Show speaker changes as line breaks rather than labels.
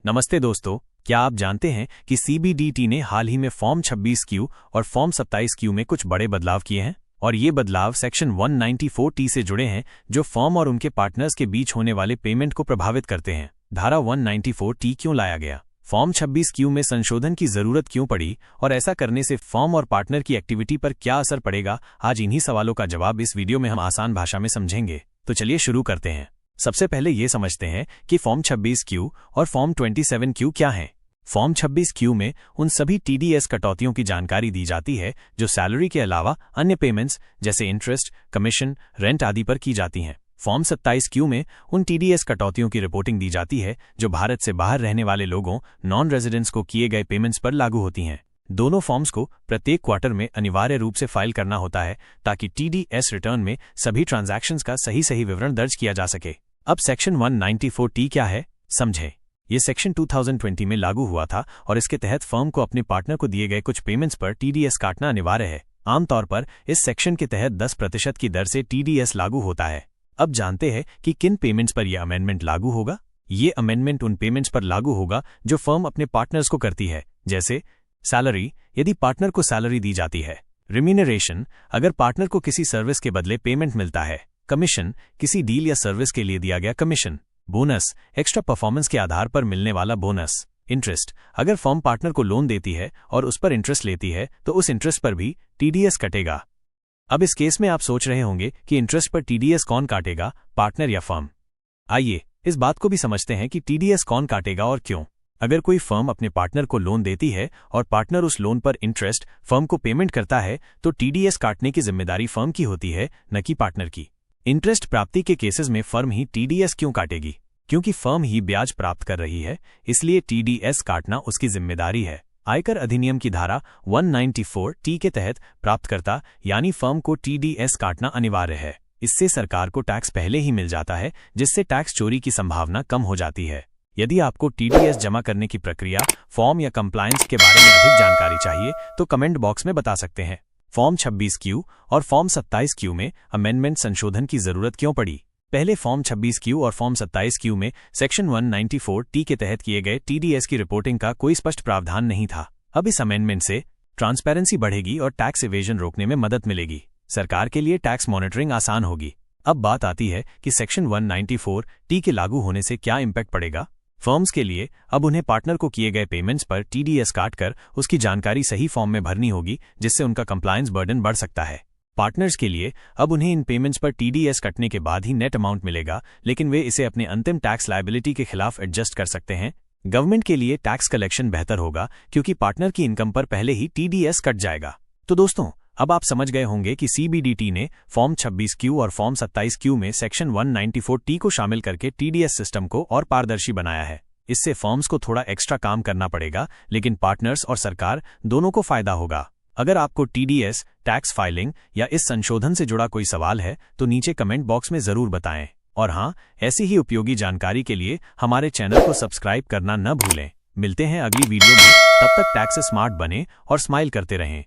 नमस्ते दोस्तों, क्या आप जानते हैं कि सीबीडीटी ने हाल ही में फॉर्म 26Q और फॉर्म 27Q में कुछ बड़े बदलाव किए हैं? और ये बदलाव सेक्शन 194T से जुड़े हैं, जो फर्म और उनके पार्टनर्स के बीच होने वाले पेमेंट को प्रभावित करते हैं। धारा 194T क्यों लाया गया? फॉर्म 26Q में संशोधन की जरूरत क्यों पड़ी और ऐसा करने से फर्म और पार्टनर की एक्टिविटी पर क्या असर पड़ेगा? आज इन्हीं सवालों का जवाब इस वीडियो में हम आसान भाषा में समझेंगे। तो चलिए शुरू करते हैं। सबसे पहले ये समझते हैं कि फॉर्म 26Q और फॉर्म 27Q क्या हैं। फॉर्म 26Q में उन सभी TDS कटौतियों की जानकारी दी जाती है जो सैलरी के अलावा अन्य पेमेंट्स जैसे इंटरेस्ट, कमीशन, रेंट आदि पर की जाती हैं। फॉर्म 27Q में उन TDS कटौतियों की रिपोर्टिंग दी जाती है जो भारत से बाहर रहने वाले लोगों नॉन रेजिडेंट्स को किए गए पेमेंट्स पर लागू होती हैं। दोनों फॉर्म्स को प्रत्येक क्वार्टर में अनिवार्य रूप से फाइल करना होता है ताकि TDS रिटर्न में सभी ट्रांजैक्शंस का सही विवरण दर्ज किया जा सके। अब सेक्शन 194T क्या है, समझें। ये सेक्शन 2020 में लागू हुआ था और इसके तहत फर्म को अपने पार्टनर को दिए गए कुछ पेमेंट्स पर TDS काटना अनिवार्य है। आमतौर पर इस सेक्शन के तहत 10% की दर से TDS लागू होता है। अब जानते हैं कि किन पेमेंट्स पर यह अमेंडमेंट लागू होगा। ये अमेंडमेंट उन पेमेंट्स पर लागू होगा जो फर्म अपने पार्टनर्स को करती है, जैसे सैलरी यदि पार्टनर को सैलरी दी जाती है, रिम्यूनरेशन अगर पार्टनर को किसी सर्विस के बदले पेमेंट मिलता है, कमीशन किसी डील या सर्विस के लिए दिया गया कमीशन, बोनस एक्स्ट्रा परफॉर्मेंस के आधार पर मिलने वाला बोनस, इंटरेस्ट अगर फर्म पार्टनर को लोन देती है और उस पर इंटरेस्ट लेती है तो उस इंटरेस्ट पर भी TDS कटेगा। अब इस केस में आप सोच रहे होंगे कि इंटरेस्ट पर TDS कौन काटेगा, पार्टनर या फर्म? आइए इस बात को भी समझते हैं कि TDS कौन काटेगा और क्यों। अगर कोई फर्म अपने पार्टनर को लोन देती है और पार्टनर उस लोन पर इंटरेस्ट फर्म को पेमेंट करता है तो TDS काटने की जिम्मेदारी फर्म की होती है, न कि पार्टनर की। इंटरेस्ट प्राप्ति के केसेस में फर्म ही TDS क्यों काटेगी? क्योंकि फर्म ही ब्याज प्राप्त कर रही है, इसलिए TDS काटना उसकी जिम्मेदारी है। आयकर अधिनियम की धारा 194T के तहत प्राप्तकर्ता यानी फर्म को TDS काटना अनिवार्य है। इससे सरकार को टैक्स पहले ही मिल जाता है, जिससे टैक्स चोरी की संभावना कम हो जाती है। यदि आपको TDS जमा करने की प्रक्रिया, फॉर्म या कंप्लायंस के बारे में अधिक जानकारी चाहिए तो कमेंट बॉक्स में बता सकते हैं। फॉर्म 26Q और फॉर्म 27Q में अमेंडमेंट संशोधन की जरूरत क्यों पड़ी? पहले फॉर्म 26Q और फॉर्म 27Q में सेक्शन 194T के तहत किए गए TDS की रिपोर्टिंग का कोई स्पष्ट प्रावधान नहीं था। अब इस अमेंडमेंट से ट्रांसपेरेंसी बढ़ेगी और टैक्स इवेजन रोकने में मदद मिलेगी। सरकार के लिए टैक्स मॉनिटरिंग आसान होगी। अब बात आती है कि सेक्शन 194T के लागू होने से क्या इम्पैक्ट पड़ेगा। फर्म्स के लिए अब उन्हें पार्टनर को किए गए पेमेंट्स पर TDS काटकर उसकी जानकारी सही फॉर्म में भरनी होगी, जिससे उनका कंप्लायंस बर्डन बढ़ सकता है। पार्टनर्स के लिए अब उन्हें इन पेमेंट्स पर TDS कटने के बाद ही नेट अमाउंट मिलेगा, लेकिन वे इसे अपने अंतिम टैक्स लायबिलिटी के खिलाफ एडजस्ट कर सकते हैं। गवर्नमेंट के लिए टैक्स कलेक्शन बेहतर होगा क्योंकि पार्टनर की इनकम पर पहले ही TDS कट जाएगा। तो दोस्तों, अब आप समझ गए होंगे कि CBDT ने फॉर्म 26Q और फॉर्म 27Q में सेक्शन 194T को शामिल करके TDS सिस्टम को और पारदर्शी बनाया है। इससे फर्म्स को थोड़ा एक्स्ट्रा काम करना पड़ेगा, लेकिन पार्टनर्स और सरकार दोनों को फायदा होगा। अगर आपको TDS, टैक्स फाइलिंग या इस संशोधन से जुड़ा कोई सवाल है तो नीचे कमेंट बॉक्स में जरूर बताएं। और हाँ, ऐसी ही उपयोगी जानकारी के लिए हमारे चैनल को सब्सक्राइब करना न भूलें। मिलते हैं अगली वीडियो में, तब तक टैक्स स्मार्ट बने और स्माइल करते रहें।